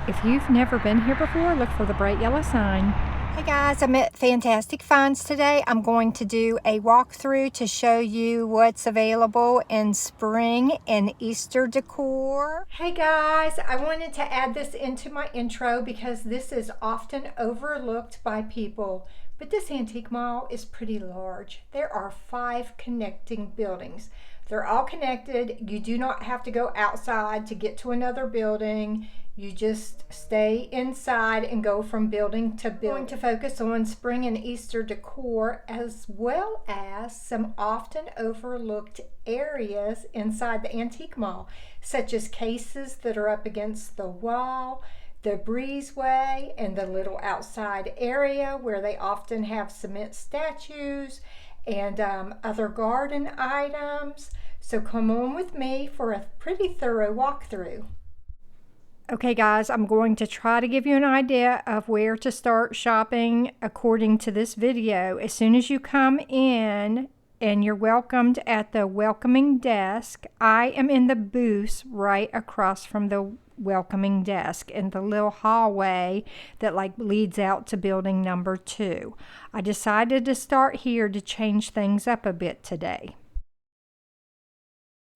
If you've never been here before, look for the bright yellow sign. Hey guys, I'm at Fantastic Finds today. I'm going to do a walkthrough to show you what's available in spring and Easter decor. Hey guys, I wanted to add this into my intro because this is often overlooked by people. But this antique mall is pretty large. There are 5 connecting buildings. They're all connected. You do not have to go outside to get to another building. You just stay inside and go from building to building. I'm going to focus on spring and Easter decor as well as some often overlooked areas inside the antique mall, such as cases that are up against the wall, the breezeway, and the little outside area where they often have cement statues and other garden items. So come on with me for a pretty thorough walkthrough. Okay guys, I'm going to try to give you an idea of where to start shopping according to this video. As soon as you come in and you're welcomed at the welcoming desk, I am in the booth right across from the welcoming desk in the little hallway that leads out to building number 2. I decided to start here to change things up a bit today.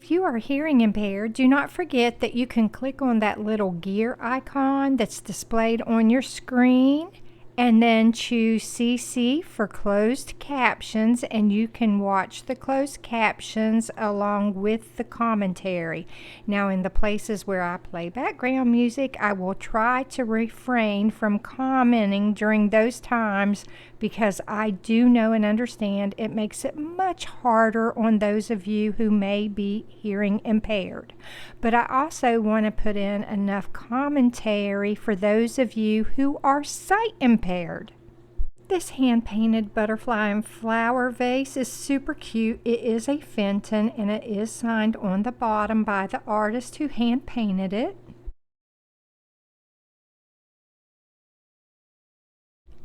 If you are hearing impaired, do not forget that you can click on that little gear icon that's displayed on your screen and then choose CC for closed captions, and you can watch the closed captions along with the commentary. Now, in the places where I play background music, I will try to refrain from commenting during those times because I do know and understand it makes it much harder on those of you who may be hearing impaired. But I also want to put in enough commentary for those of you who are sight impaired. This hand-painted butterfly and flower vase is super cute. It is a Fenton and it is signed on the bottom by the artist who hand-painted it.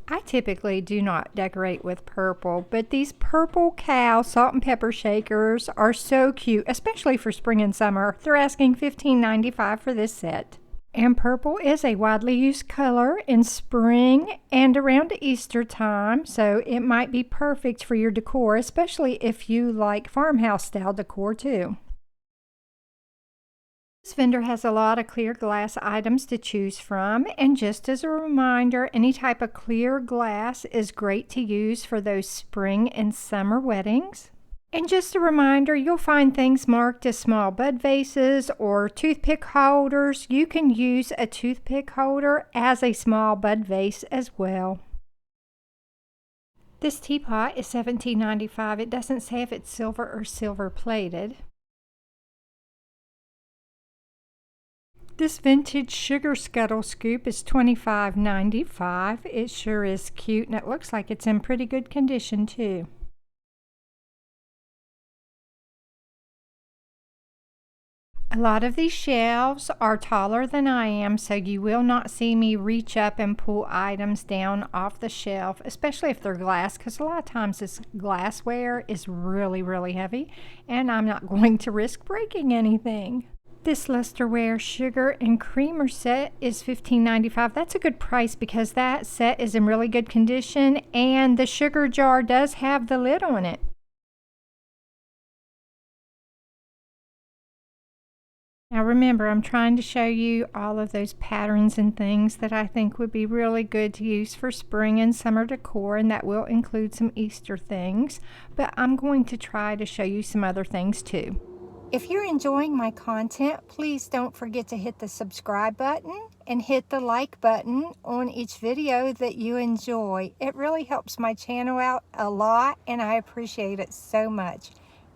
I typically do not decorate with purple, but these purple cow salt and pepper shakers are so cute, especially for spring and summer. They're asking $15.95 for this set. And purple is a widely used color in spring and around Easter time, so it might be perfect for your decor, especially if you like farmhouse style decor too. This vendor has a lot of clear glass items to choose from, and just as a reminder, any type of clear glass is great to use for those spring and summer weddings. And just a reminder, you'll find things marked as small bud vases or toothpick holders. You can use a toothpick holder as a small bud vase as well. This teapot is $17.95. It doesn't say if it's silver or silver plated. This vintage sugar scuttle scoop is $25.95. It sure is cute, and it looks like it's in pretty good condition too. A lot of these shelves are taller than I am, so you will not see me reach up and pull items down off the shelf, especially if they're glass, because a lot of times this glassware is really heavy, and I'm not going to risk breaking anything. This lusterware sugar and creamer set is $15.95. That's a good price because that set is in really good condition and the sugar jar does have the lid on it. Now remember, I'm trying to show you all of those patterns and things that I think would be really good to use for spring and summer decor, and that will include some Easter things, but I'm going to try to show you some other things too. If you're enjoying my content, please don't forget to hit the subscribe button and hit the like button on each video that you enjoy. It really helps my channel out a lot and I appreciate it so much.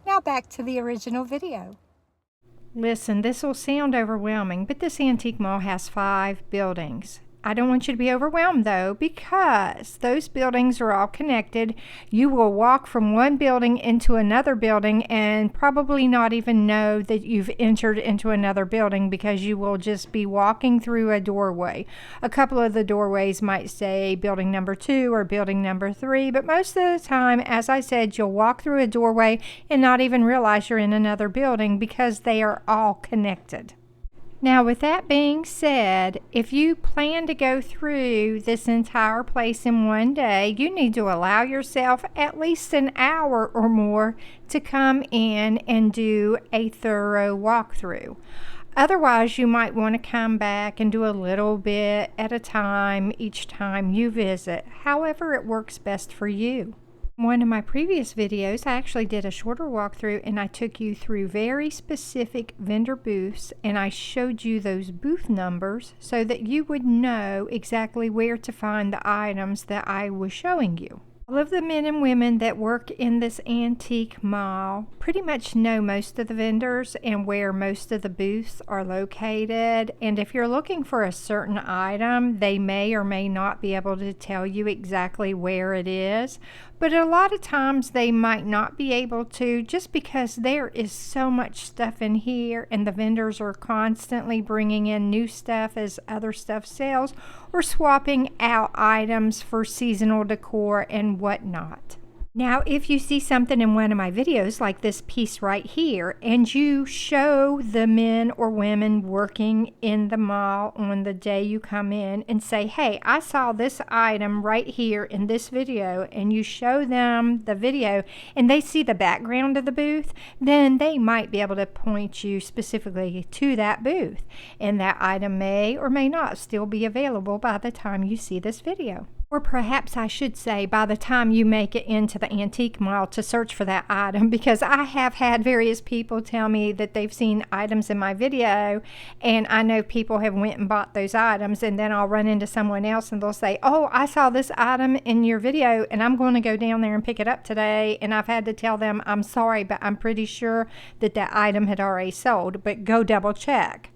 Now back to the original video. Listen, this will sound overwhelming, but this antique mall has 5 buildings. I don't want you to be overwhelmed though, because those buildings are all connected. You will walk from one building into another building and probably not even know that you've entered into another building because you will just be walking through a doorway. A couple of the doorways might say building number 2 or building number 3, but most of the time, as I said, you'll walk through a doorway and not even realize you're in another building because they are all connected. Now, with that being said, if you plan to go through this entire place in one day, you need to allow yourself at least an hour or more to come in and do a thorough walkthrough. Otherwise, you might want to come back and do a little bit at a time each time you visit, however it works best for you. One of my previous videos, I actually did a shorter walkthrough and I took you through very specific vendor booths and I showed you those booth numbers so that you would know exactly where to find the items that I was showing you. All of the men and women that work in this antique mall pretty much know most of the vendors and where most of the booths are located. And if you're looking for a certain item, they may or may not be able to tell you exactly where it is. But a lot of times they might not be able to, just because there is so much stuff in here and the vendors are constantly bringing in new stuff as other stuff sells or swapping out items for seasonal decor and whatnot. Now, if you see something in one of my videos like this piece right here and you show the men or women working in the mall on the day you come in and say, hey, I saw this item right here in this video, and you show them the video and they see the background of the booth, then they might be able to point you specifically to that booth, and that item may or may not still be available by the time you see this video. Or perhaps I should say by the time you make it into the antique mall to search for that item, because I have had various people tell me that they've seen items in my video and I know people have went and bought those items, and then I'll run into someone else and they'll say, oh, I saw this item in your video and I'm going to go down there and pick it up today, and I've had to tell them, I'm sorry, but I'm pretty sure that that item had already sold, but go double check.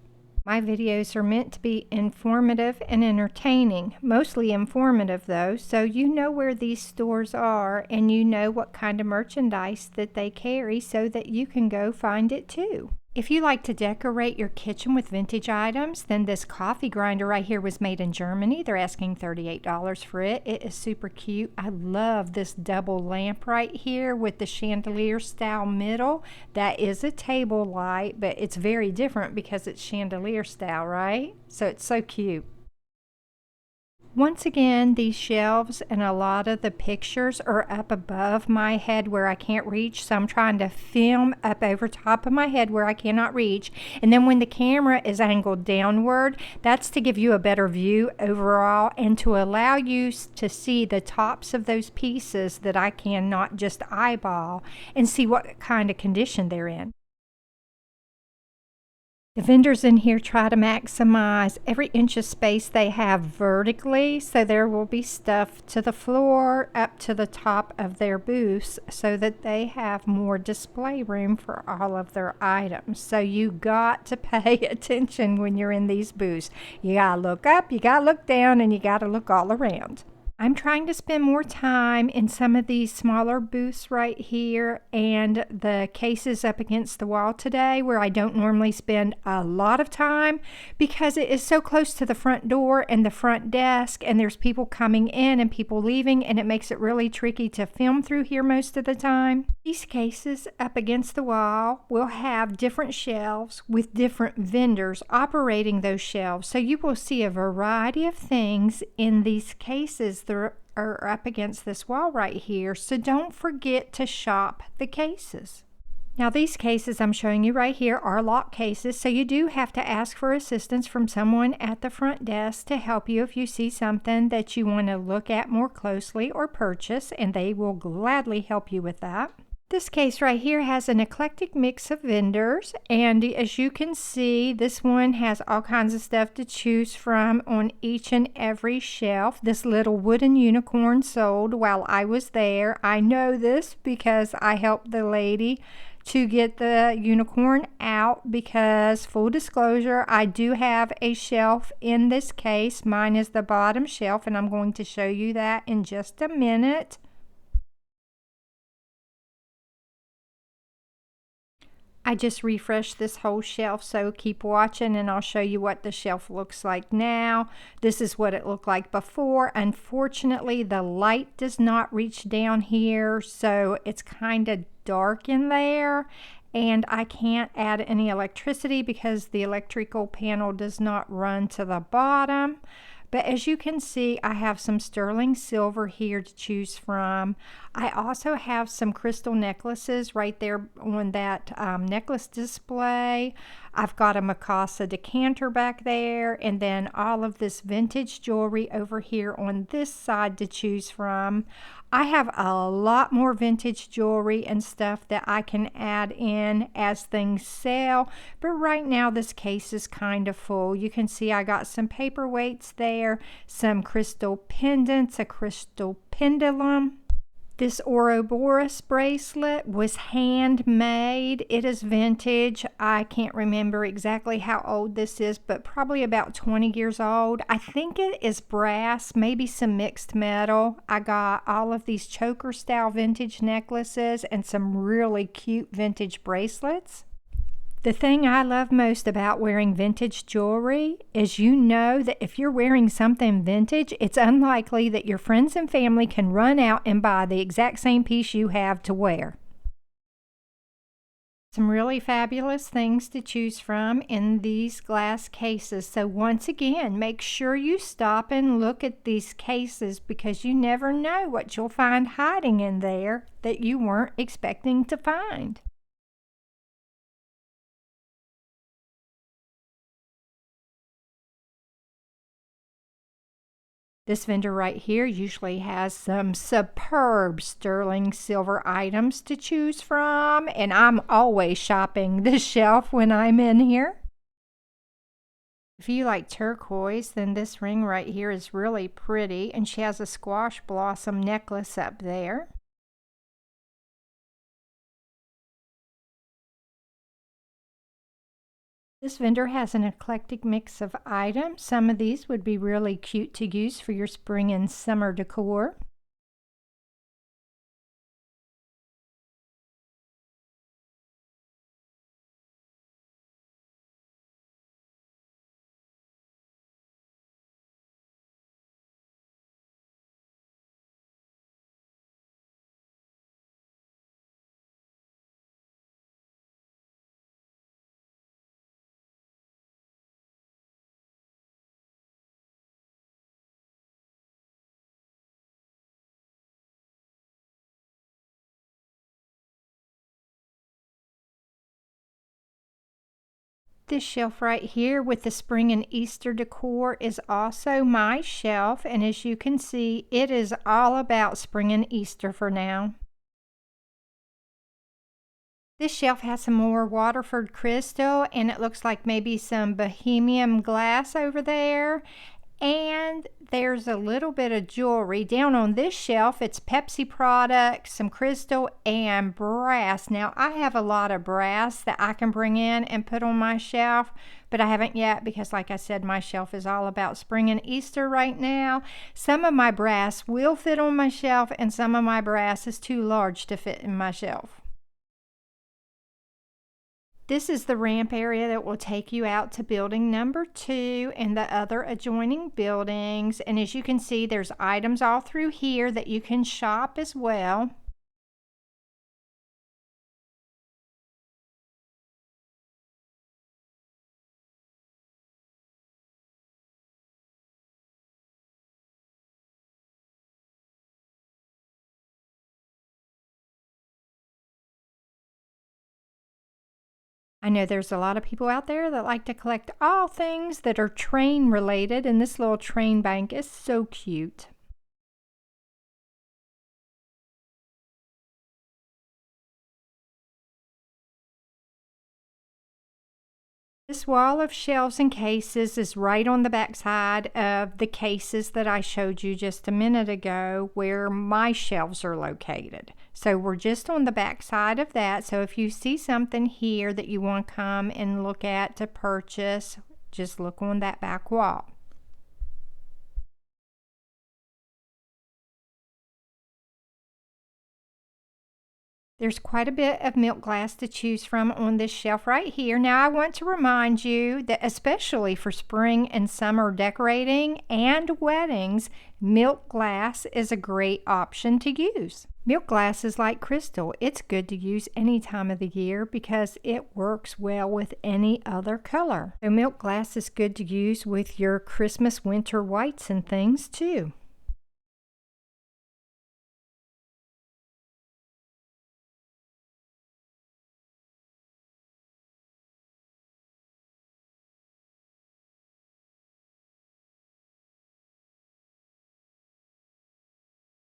My videos are meant to be informative and entertaining, mostly informative though, so you know where these stores are and you know what kind of merchandise that they carry so that you can go find it too. If you like to decorate your kitchen with vintage items, then this coffee grinder right here was made in Germany. They're asking $38 for it. It is super cute. I love this double lamp right here with the chandelier style middle. That is a table light, but it's very different because it's chandelier style, right? So it's so cute. Once again, these shelves and a lot of the pictures are up above my head where I can't reach, so I'm trying to film up over top of my head where I cannot reach. And then when the camera is angled downward, that's to give you a better view overall and to allow you to see the tops of those pieces that I cannot just eyeball and see what kind of condition they're in. The vendors in here try to maximize every inch of space they have vertically, so there will be stuff to the floor up to the top of their booths so that they have more display room for all of their items. So you got to pay attention when you're in these booths. You gotta look up, you gotta look down, and you gotta look all around. I'm trying to spend more time in some of these smaller booths right here and the cases up against the wall today, where I don't normally spend a lot of time because it is so close to the front door and the front desk, and there's people coming in and people leaving, and it makes it really tricky to film through here most of the time. These cases up against the wall will have different shelves with different vendors operating those shelves, so you will see a variety of things in these cases that are up against this wall right here, so don't forget to shop the cases. Now these cases I'm showing you right here are lock cases, so you do have to ask for assistance from someone at the front desk to help you if you see something that you want to look at more closely or purchase, and they will gladly help you with that. This case right here has an eclectic mix of vendors, and as you can see, this one has all kinds of stuff to choose from on each and every shelf. This little wooden unicorn sold while I was there. I know this because I helped the lady to get the unicorn out, because full disclosure, I do have a shelf in this case. Mine is the bottom shelf, and I'm going to show you that in just a minute. I just refreshed this whole shelf, so keep watching and I'll show you what the shelf looks like now. This is what it looked like before. Unfortunately, the light does not reach down here, so it's kind of dark in there. and I can't add any electricity because the electrical panel does not run to the bottom. But as you can see, I have some sterling silver here to choose from. I also have some crystal necklaces right there on that necklace display. I've got a Mikasa decanter back there, and then all of this vintage jewelry over here on this side to choose from. I have a lot more vintage jewelry and stuff that I can add in as things sell, but right now this case is kind of full. You can see I got some paperweights there, some crystal pendants, a crystal pendulum. This Ouroboros bracelet was handmade. It is vintage. I can't remember exactly how old this is, but probably about 20 years old. I think it is brass, maybe some mixed metal. I got all of these choker style vintage necklaces and some really cute vintage bracelets. The thing I love most about wearing vintage jewelry is you know that if you're wearing something vintage, it's unlikely that your friends and family can run out and buy the exact same piece you have to wear. Some really fabulous things to choose from in these glass cases. So once again, make sure you stop and look at these cases because you never know what you'll find hiding in there that you weren't expecting to find. This vendor right here usually has some superb sterling silver items to choose from, and I'm always shopping this shelf when I'm in here. If you like turquoise, then this ring right here is really pretty, and she has a squash blossom necklace up there. This vendor has an eclectic mix of items. Some of these would be really cute to use for your spring and summer decor. This shelf right here with the spring and Easter decor is also my shelf, and as you can see, it is all about spring and Easter for now. This shelf has some more Waterford crystal, and it looks like maybe some bohemian glass over there. And there's a little bit of jewelry. Down on this shelf, it's Pepsi products, some crystal, and brass. Now, I have a lot of brass that I can bring in and put on my shelf, but I haven't yet because, like I said, my shelf is all about spring and Easter right now. Some of my brass will fit on my shelf, and some of my brass is too large to fit in my shelf. This is the ramp area that will take you out to building number 2 and the other adjoining buildings. And as you can see, there's items all through here that you can shop as well. I know there's a lot of people out there that like to collect all things that are train related, and this little train bank is so cute. This wall of shelves and cases is right on the back side of the cases that I showed you just a minute ago where my shelves are located. So we're just on the back side of that. So if you see something here that you want to come and look at to purchase, just look on that back wall. There's quite a bit of milk glass to choose from on this shelf right here. Now I want to remind you that especially for spring and summer decorating and weddings, milk glass is a great option to use. Milk glass is like crystal. It's good to use any time of the year because it works well with any other color. So milk glass is good to use with your Christmas winter whites and things too.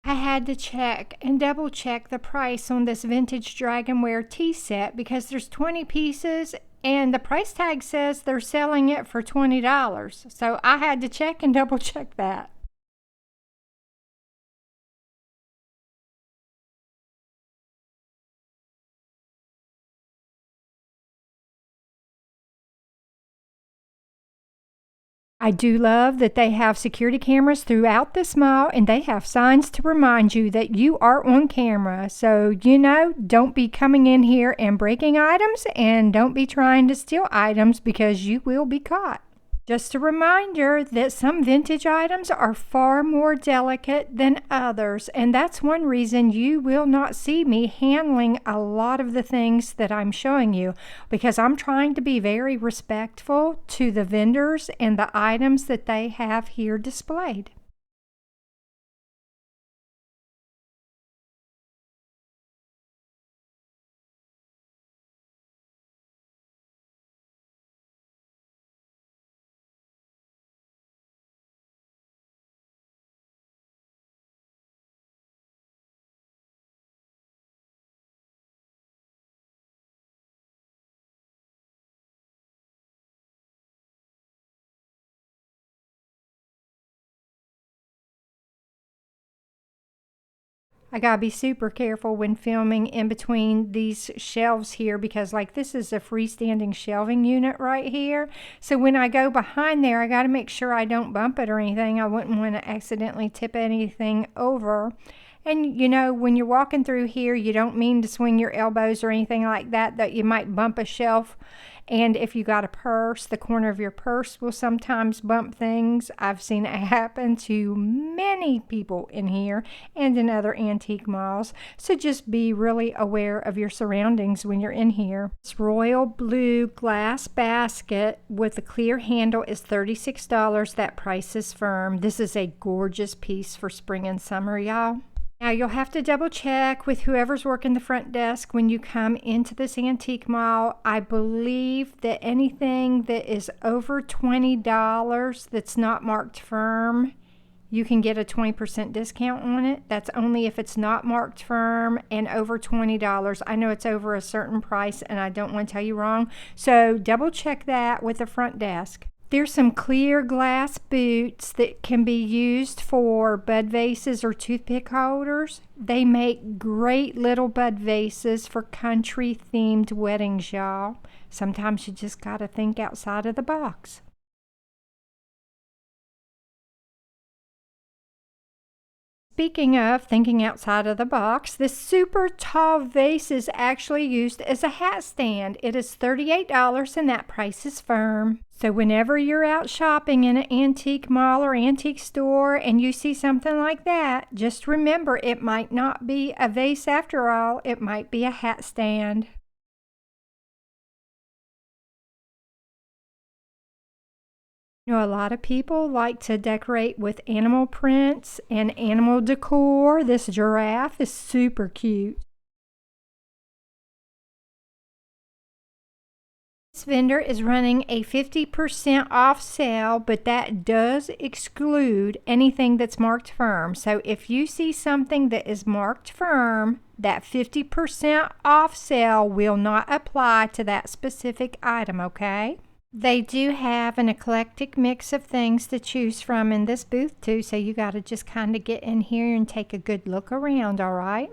I had to check and double check the price on this vintage dragonware tea set because there's 20 pieces and the price tag says they're selling it for $20. So I had to check and double check that. I do love that they have security cameras throughout this mall and they have signs to remind you that you are on camera. So, don't be coming in here and breaking items and don't be trying to steal items because you will be caught. Just a reminder that some vintage items are far more delicate than others, and that's one reason you will not see me handling a lot of the things that I'm showing you, because I'm trying to be very respectful to the vendors and the items that they have here displayed. I gotta be super careful when filming in between these shelves here because this is a freestanding shelving unit right here. So when I go behind there, I gotta make sure I don't bump it or anything. I wouldn't want to accidentally tip anything over. And when you're walking through here, you don't mean to swing your elbows or anything like that, that you might bump a shelf. And if you got a purse, the corner of your purse will sometimes bump things. I've seen it happen to many people in here and in other antique malls. So just be really aware of your surroundings when you're in here. This royal blue glass basket with a clear handle is $36. That price is firm. This is a gorgeous piece for spring and summer, y'all. Now you'll have to double check with whoever's working the front desk when you come into this antique mall. I believe that anything that is over $20 that's not marked firm, you can get a 20% discount on it. That's only if it's not marked firm and over $20. I know it's over a certain price and I don't want to tell you wrong. So double check that with the front desk. There's some clear glass boots that can be used for bud vases or toothpick holders. They make great little bud vases for country themed weddings, y'all. Sometimes you just gotta think outside of the box. Speaking of thinking outside of the box, this super tall vase is actually used as a hat stand. It is $38 and that price is firm. So whenever you're out shopping in an antique mall or antique store and you see something like that, just remember it might not be a vase after all, it might be a hat stand. A lot of people like to decorate with animal prints and animal decor. This giraffe is super cute. This vendor is running a 50% off sale, but that does exclude anything that's marked firm. So if you see something that is marked firm, that 50% off sale will not apply to that specific item, okay? They do have an eclectic mix of things to choose from in this booth too, so you got to just kind of get in here and take a good look around, all right?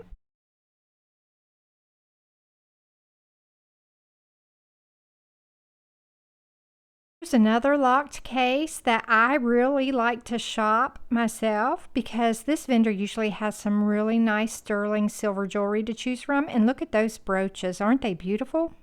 Here's another locked case that I really like to shop myself because this vendor usually has some really nice sterling silver jewelry to choose from. And look at those brooches. Aren't they beautiful?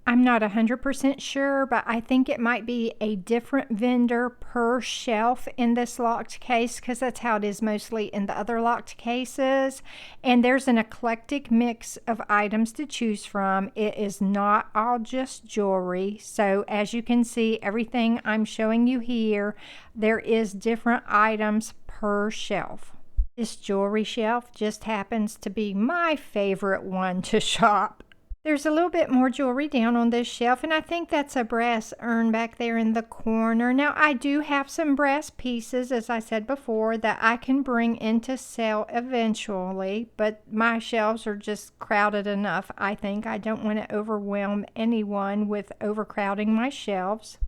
I'm not 100% sure, but I think it might be a different vendor per shelf in this locked case because that's how it is mostly in the other locked cases. And there's an eclectic mix of items to choose from. It is not all just jewelry. So as you can see, everything I'm showing you here, there is different items per shelf. This jewelry shelf just happens to be my favorite one to shop. There's a little bit more jewelry down on this shelf, and I think that's a brass urn back there in the corner. Now, I do have some brass pieces, as I said before, that I can bring in to sell eventually, but my shelves are just crowded enough. I think I don't want to overwhelm anyone with overcrowding my shelves.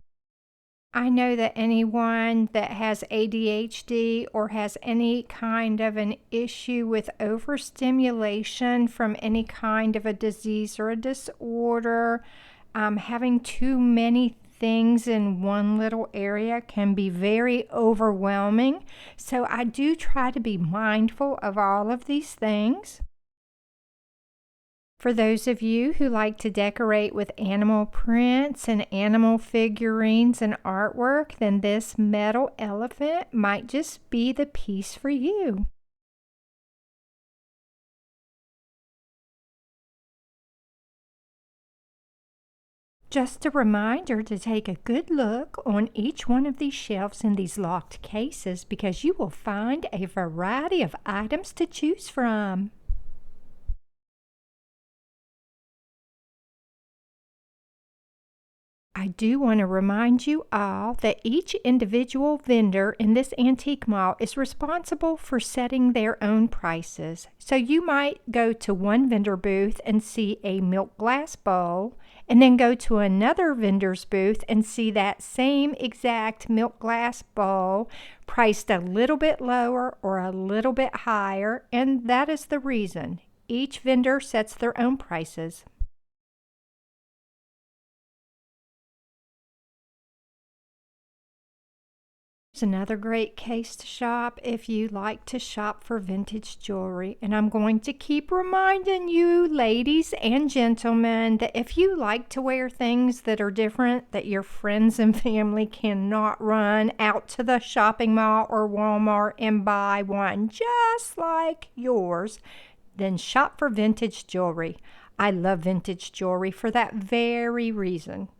I know that anyone that has ADHD or has any kind of an issue with overstimulation from any kind of a disease or a disorder, having too many things in one little area can be very overwhelming. So I do try to be mindful of all of these things. For those of you who like to decorate with animal prints and animal figurines and artwork, then this metal elephant might just be the piece for you. Just a reminder to take a good look on each one of these shelves in these locked cases because you will find a variety of items to choose from. I do want to remind you all that each individual vendor in this antique mall is responsible for setting their own prices. So you might go to one vendor booth and see a milk glass bowl, and then go to another vendor's booth and see that same exact milk glass bowl priced a little bit lower or a little bit higher, and that is the reason. Each vendor sets their own prices. It's another great case to shop if you like to shop for vintage jewelry. And I'm going to keep reminding you, ladies and gentlemen, that if you like to wear things that are different, that your friends and family cannot run out to the shopping mall or Walmart and buy one just like yours, then shop for vintage jewelry. I love vintage jewelry for that very reason.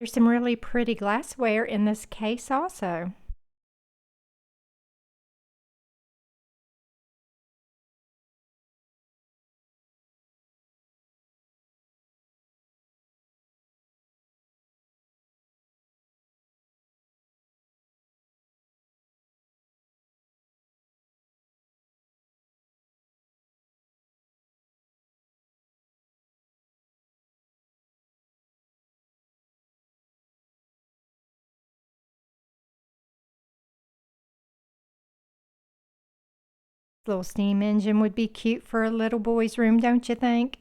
There's some really pretty glassware in this case also. Little steam engine would be cute for a little boy's room, don't you think?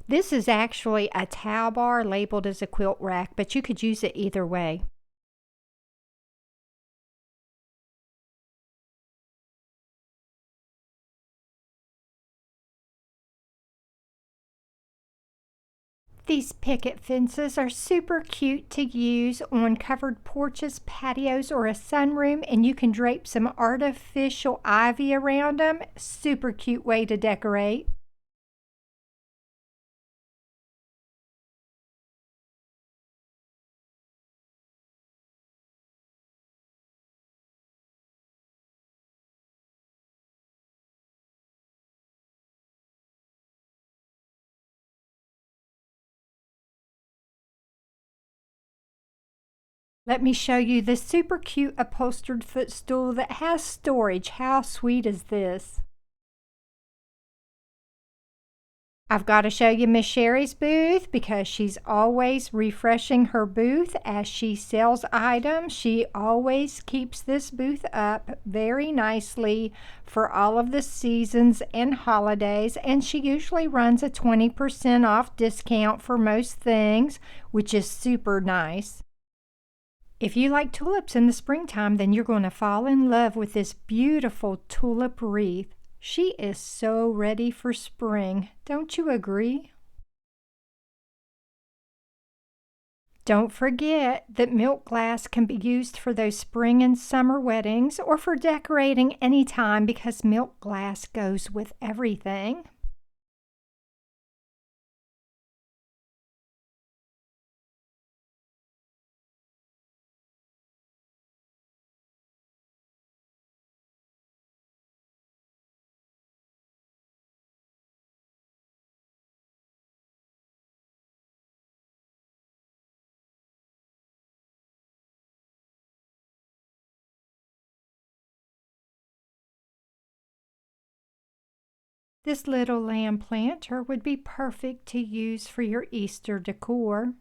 This is actually a towel bar labeled as a quilt rack, but you could use it either way. These picket fences are super cute to use on covered porches, patios, or a sunroom, and you can drape some artificial ivy around them. Super cute way to decorate. Let me show you this super cute upholstered footstool that has storage. How sweet is this? I've got to show you Miss Sherry's booth because she's always refreshing her booth as she sells items. She always keeps this booth up very nicely for all of the seasons and holidays, and she usually runs a 20% off discount for most things, which is super nice. If you like tulips in the springtime, then you're going to fall in love with this beautiful tulip wreath. She is so ready for spring. Don't you agree? Don't forget that milk glass can be used for those spring and summer weddings or for decorating anytime because milk glass goes with everything. This little lamb planter would be perfect to use for your Easter decor.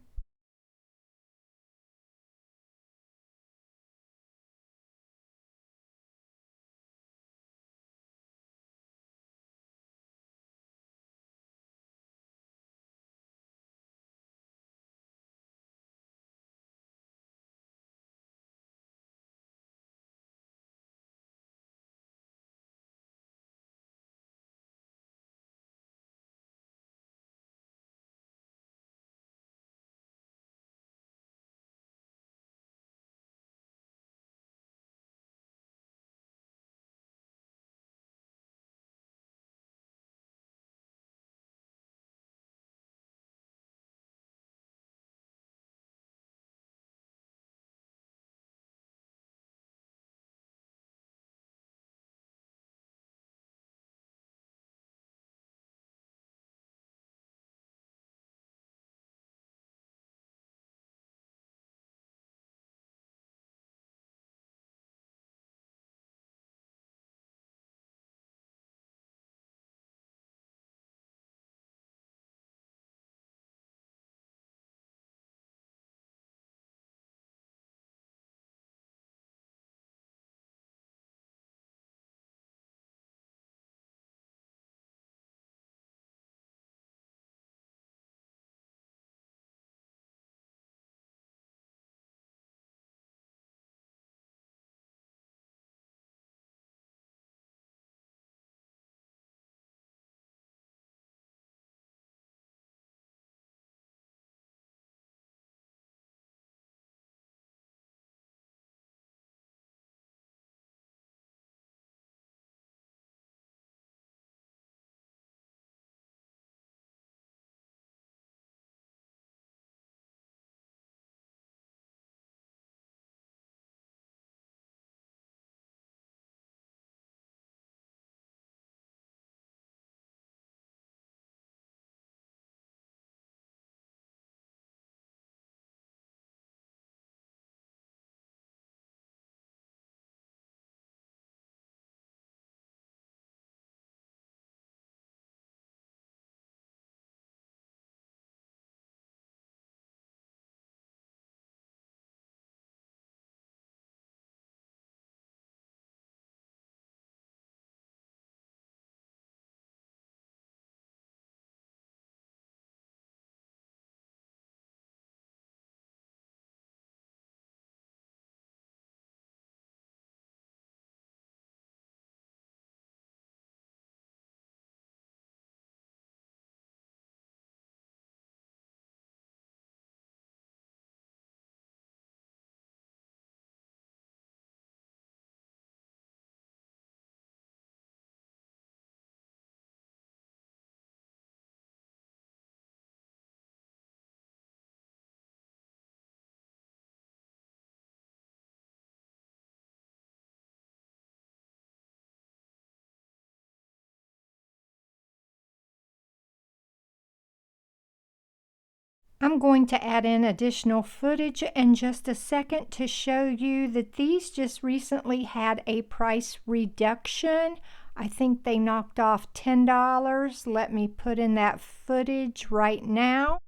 I'm going to add in additional footage in just a second to show you that these just recently had a price reduction. I think they knocked off $10. Let me put in that footage right now.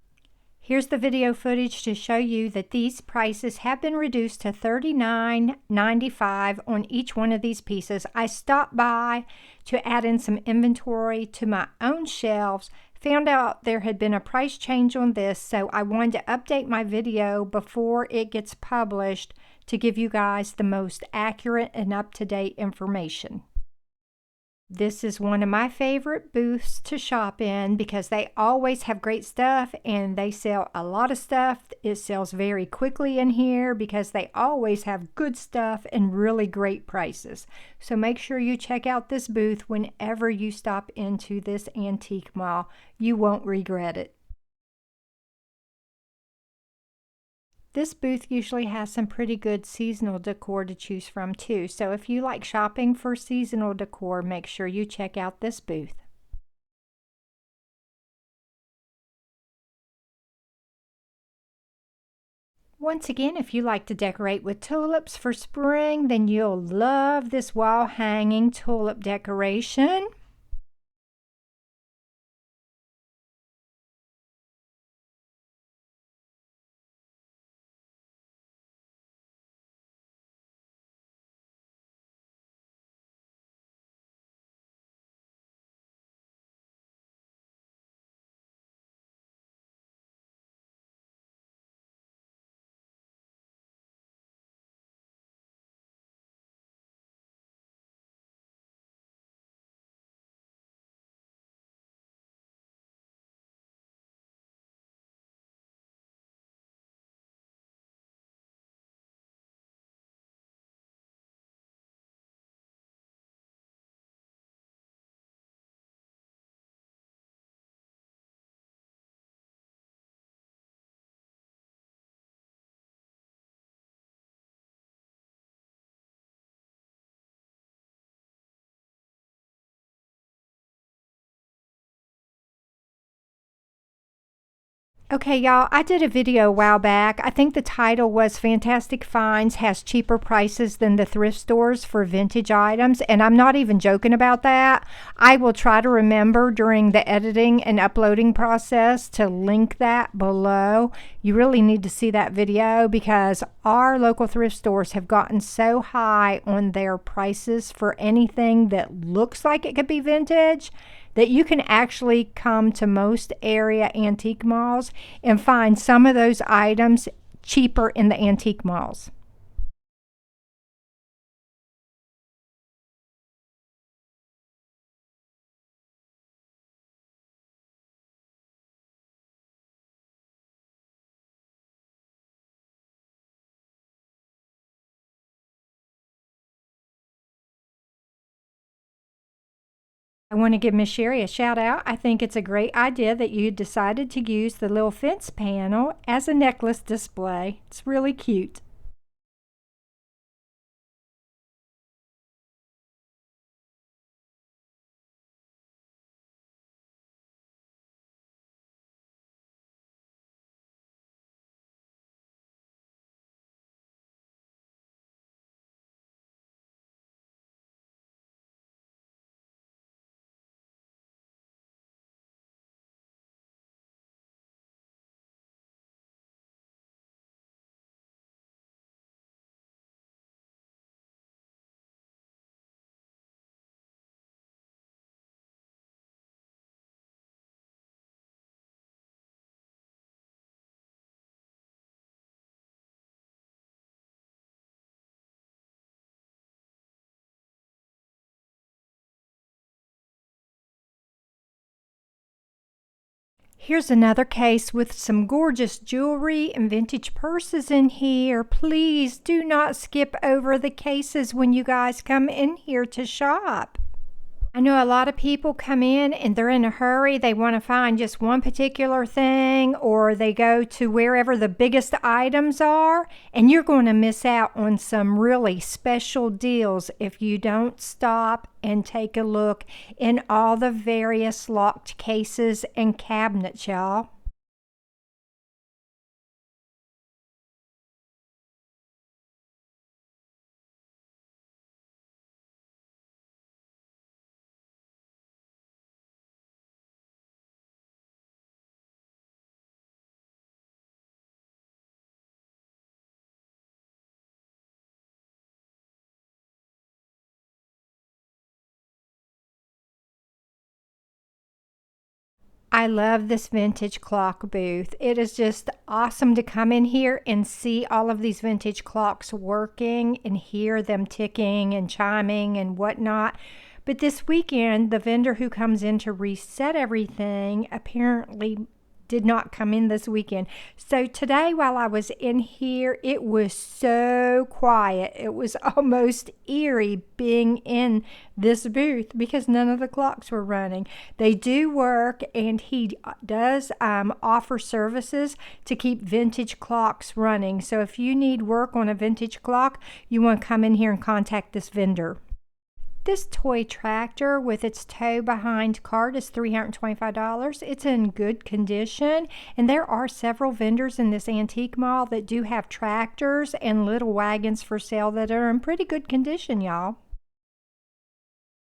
Here's the video footage to show you that these prices have been reduced to $39.95 on each one of these pieces. I stopped by to add in some inventory to my own shelves, found out there had been a price change on this, so I wanted to update my video before it gets published to give you guys the most accurate and up-to-date information. This is one of my favorite booths to shop in because they always have great stuff and they sell a lot of stuff. It sells very quickly in here because they always have good stuff and really great prices. So make sure you check out this booth whenever you stop into this antique mall. You won't regret it. This booth usually has some pretty good seasonal decor to choose from too, so if you like shopping for seasonal decor, make sure you check out this booth. Once again, if you like to decorate with tulips for spring, then you'll love this wall hanging tulip decoration. Okay, y'all, I did a video a while back. I think the title was Fantastic Finds Has Cheaper Prices Than the Thrift Stores for Vintage Items, and I'm not even joking about that. I will try to remember during the editing and uploading process to link that below. You really need to see that video because our local thrift stores have gotten so high on their prices for anything that looks like it could be vintage that you can actually come to most area antique malls and find some of those items cheaper in the antique malls. I want to give Miss Sherry a shout out. I think it's a great idea that you decided to use the little fence panel as a necklace display. It's really cute. Here's another case with some gorgeous jewelry and vintage purses in here. Please do not skip over the cases when you guys come in here to shop. I know a lot of people come in and they're in a hurry. They want to find just one particular thing, or they go to wherever the biggest items are, and you're going to miss out on some really special deals if you don't stop and take a look in all the various locked cases and cabinets, y'all. I love this vintage clock booth. It is just awesome to come in here and see all of these vintage clocks working and hear them ticking and chiming and whatnot. But this weekend, the vendor who comes in to reset everything apparently did not come in this weekend. So today while I was in here, it was so quiet. It was almost eerie being in this booth because none of the clocks were running. They do work, and he does offer services to keep vintage clocks running. So if you need work on a vintage clock, you want to come in here and contact this vendor. This toy tractor with its tow behind cart is $325. It's in good condition, and there are several vendors in this antique mall that do have tractors and little wagons for sale that are in pretty good condition, y'all.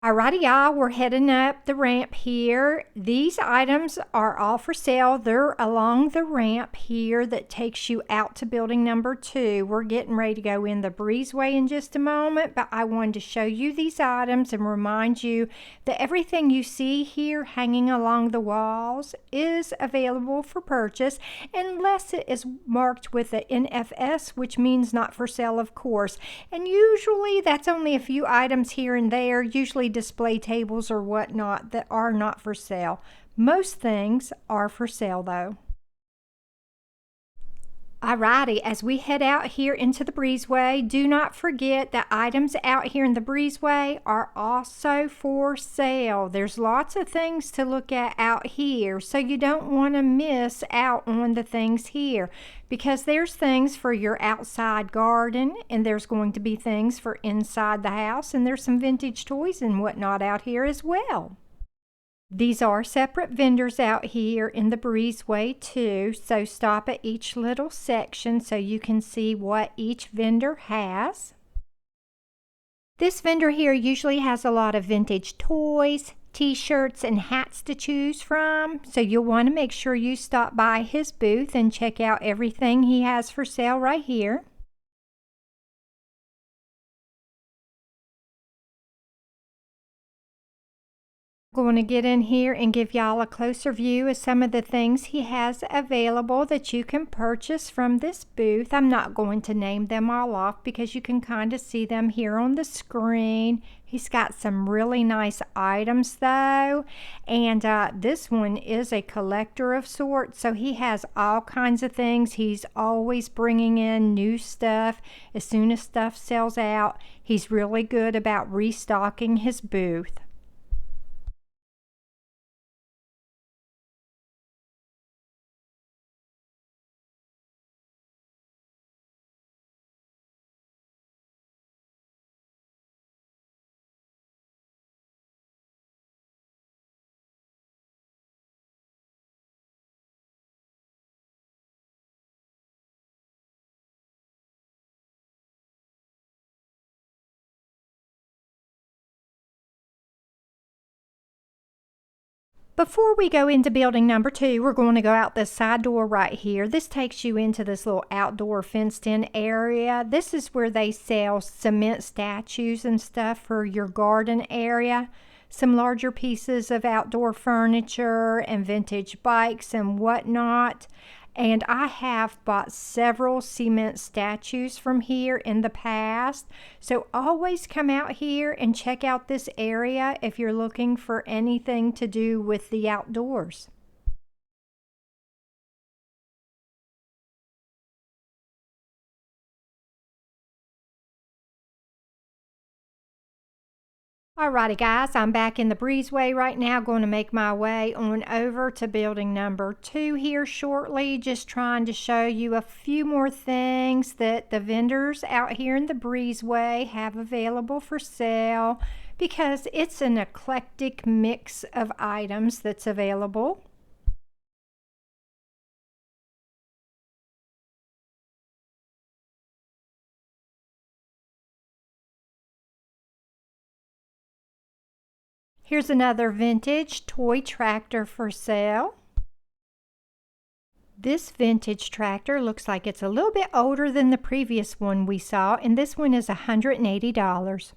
Alrighty, y'all, we're heading up the ramp here. These items are all for sale. They're along the ramp here that takes you out to building number 2. We're getting ready to go in the breezeway in just a moment, but I wanted to show you these items and remind you that everything you see here hanging along the walls is available for purchase unless it is marked with the NFS, which means not for sale, of course. And usually that's only a few items here and there, usually display tables or whatnot that are not for sale. Most things are for sale though. Alrighty, as we head out here into the breezeway, do not forget that items out here in the breezeway are also for sale. There's lots of things to look at out here, so you don't want to miss out on the things here, because there's things for your outside garden, and there's going to be things for inside the house, and there's some vintage toys and whatnot out here as well. These are separate vendors out here in the breezeway too, so stop at each little section so you can see what each vendor has. This vendor here usually has a lot of vintage toys, t-shirts, and hats to choose from, so you'll want to make sure you stop by his booth and check out everything he has for sale right here. Going to get in here and give y'all a closer view of some of the things he has available that you can purchase from this booth. I'm not going to name them all off because you can kind of see them here on the screen. He's got some really nice items though, and this one is a collector of sorts, so he has all kinds of things. He's always bringing in new stuff as soon as stuff sells out. He's really good about restocking his booth. Before we go into building number 2, we're going to go out this side door right here. This takes you into this little outdoor fenced-in area. This is where they sell cement statues and stuff for your garden area. Some larger pieces of outdoor furniture and vintage bikes and whatnot. And I have bought several cement statues from here in the past. So always come out here and check out this area if you're looking for anything to do with the outdoors. Alrighty guys, I'm back in the breezeway right now, going to make my way on over to building number 2 here shortly. Just trying to show you a few more things that the vendors out here in the breezeway have available for sale, because it's an eclectic mix of items that's available. Here's another vintage toy tractor for sale. This vintage tractor looks like it's a little bit older than the previous one we saw, and this one is $180.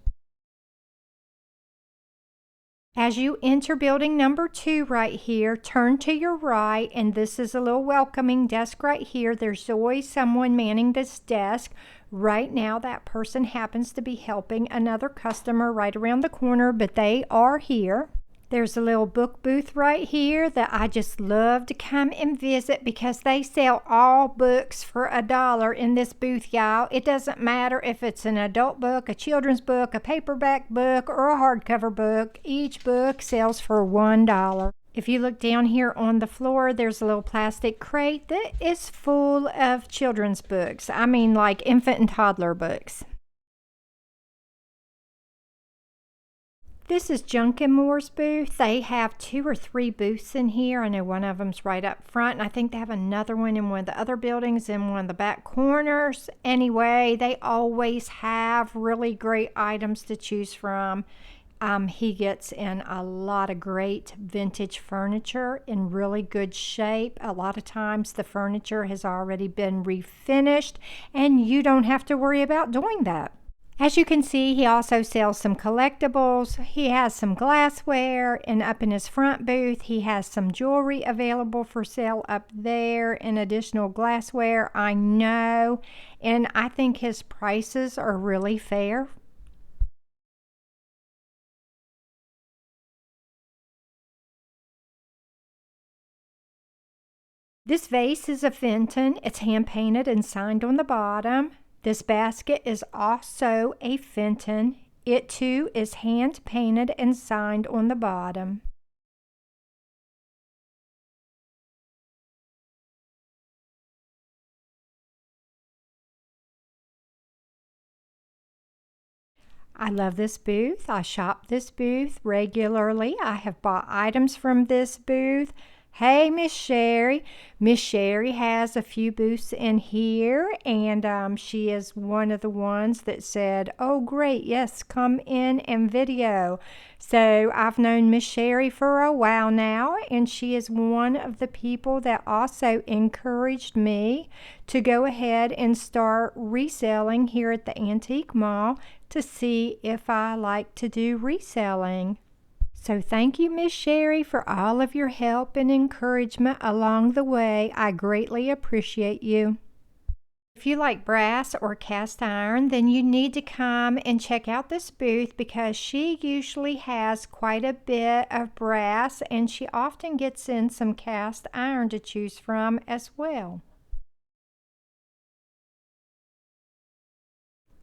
As you enter building number 2 right here, turn to your right, and this is a little welcoming desk right here. There's always someone manning this desk. Right now, that person happens to be helping another customer right around the corner, but they are here. There's a little book booth right here that I just love to come and visit because they sell all books for $1 in this booth, y'all. It doesn't matter if it's an adult book, a children's book, a paperback book, or a hardcover book. Each book sells for $1. If you look down here on the floor, there's a little plastic crate that is full of children's books. I mean, like infant and toddler books. This is Junk and More's booth. They have 2 or 3 booths in here. I know one of them's right up front, and I think they have another one in one of the other buildings in one of the back corners. Anyway, they always have really great items to choose from. He gets in a lot of great vintage furniture in really good shape. A lot of times the furniture has already been refinished, and you don't have to worry about doing that. As you can see, he also sells some collectibles. He has some glassware, and up in his front booth, he has some jewelry available for sale up there and additional glassware. I know, and I think his prices are really fair. This vase is a Fenton. It's hand painted and signed on the bottom. This basket is also a Fenton. It too is hand painted and signed on the bottom. I love this booth. I shop this booth regularly. I have bought items from this booth. Hey, Miss Sherry. Miss Sherry has a few booths in here, and she is one of the ones that said, oh, great, yes, come in and video. So I've known Miss Sherry for a while now, and she is one of the people that also encouraged me to go ahead and start reselling here at the Antique Mall to see if I like to do reselling. So thank you, Miss Sherry, for all of your help and encouragement along the way. I greatly appreciate you. If you like brass or cast iron, then you need to come and check out this booth because she usually has quite a bit of brass, and she often gets in some cast iron to choose from as well.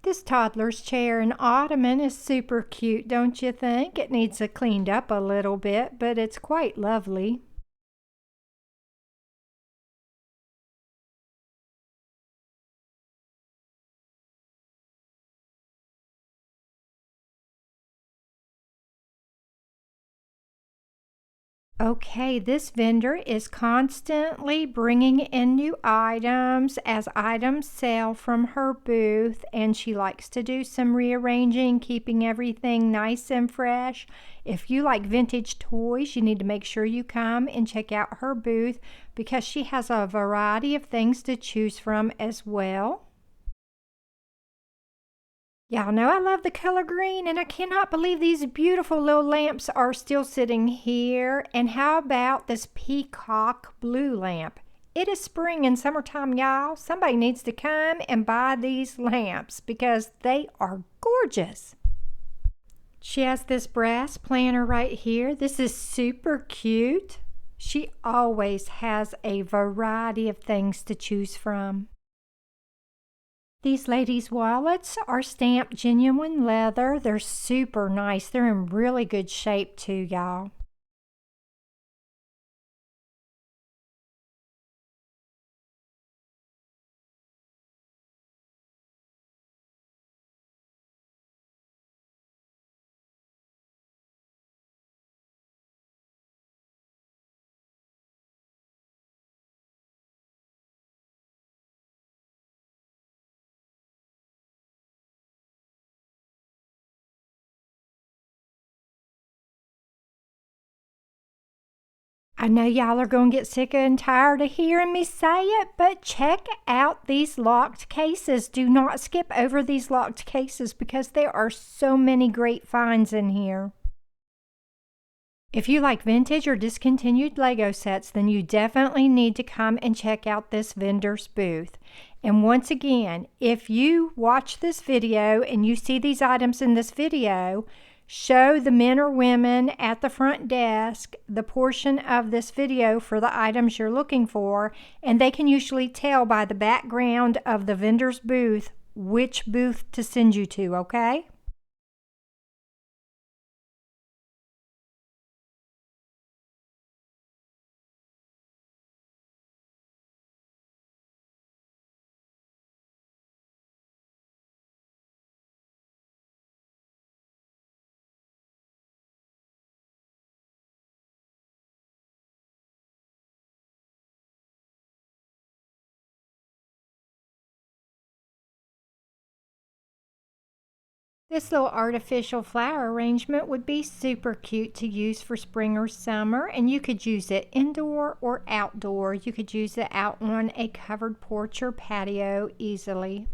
This toddler's chair and ottoman is super cute, don't you think? It needs it cleaned up a little bit, but it's quite lovely. Okay, this vendor is constantly bringing in new items as items sell from her booth, and she likes to do some rearranging, keeping everything nice and fresh. If you like vintage toys, you need to make sure you come and check out her booth because she has a variety of things to choose from as well. Y'all know I love the color green, and I cannot believe these beautiful little lamps are still sitting here. And how about this peacock blue lamp? It is spring and summertime, y'all. Somebody needs to come and buy these lamps because they are gorgeous. She has this brass planner right here. This is super cute. She always has a variety of things to choose from. These ladies' wallets are stamped genuine leather. They're super nice. They're in really good shape too, y'all. I know y'all are going to get sick and tired of hearing me say it, but check out these locked cases. Do not skip over these locked cases because there are so many great finds in here. If you like vintage or discontinued Lego sets, then you definitely need to come and check out this vendor's booth. And once again, if you watch this video and you see these items in this video, show the men or women at the front desk the portion of this video for the items you're looking for, and they can usually tell by the background of the vendor's booth which booth to send you to, okay? This little artificial flower arrangement would be super cute to use for spring or summer, and you could use it indoor or outdoor. You could use it out on a covered porch or patio easily.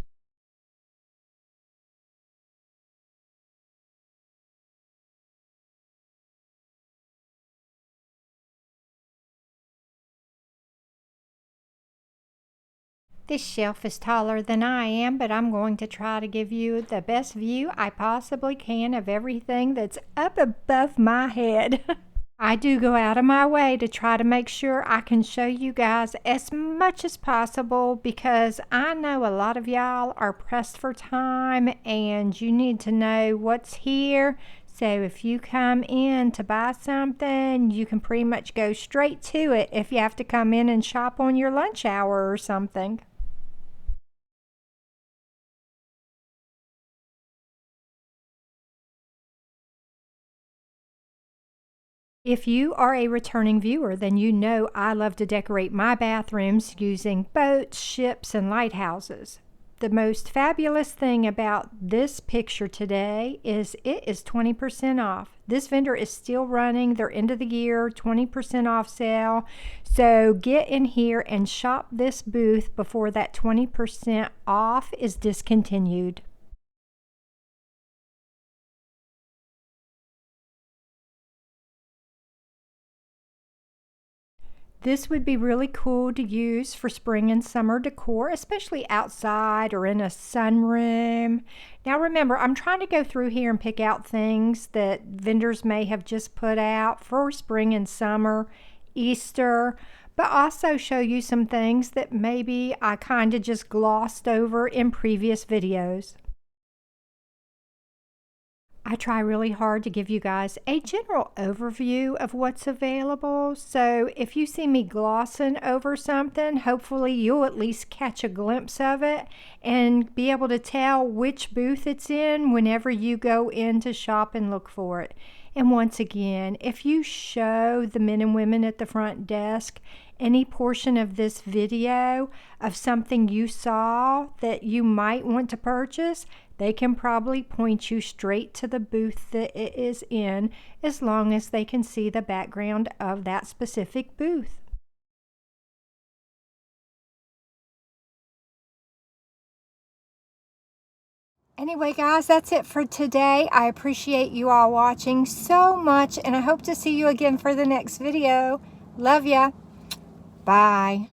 This shelf is taller than I am, but I'm going to try to give you the best view I possibly can of everything that's up above my head. I do go out of my way to try to make sure I can show you guys as much as possible, because I know a lot of y'all are pressed for time and you need to know what's here. So if you come in to buy something, you can pretty much go straight to it if you have to come in and shop on your lunch hour or something. If you are a returning viewer, then you know I love to decorate my bathrooms using boats, ships, and lighthouses. The most fabulous thing about this picture today is it is 20% off. This vendor is still running their end of the year 20% off sale. So get in here and shop this booth before that 20% off is discontinued. This would be really cool to use for spring and summer decor, especially outside or in a sunroom. Now remember, I'm trying to go through here and pick out things that vendors may have just put out for spring and summer, Easter, but also show you some things that maybe I kind of just glossed over in previous videos. I try really hard to give you guys a general overview of what's available. So if you see me glossing over something, hopefully you'll at least catch a glimpse of it and be able to tell which booth it's in whenever you go in to shop and look for it. And once again, if you show the men and women at the front desk any portion of this video of something you saw that you might want to purchase, they can probably point you straight to the booth that it is in, as long as they can see the background of that specific booth. Anyway, guys, that's it for today. I appreciate you all watching so much, and I hope to see you again for the next video. Love ya. Bye.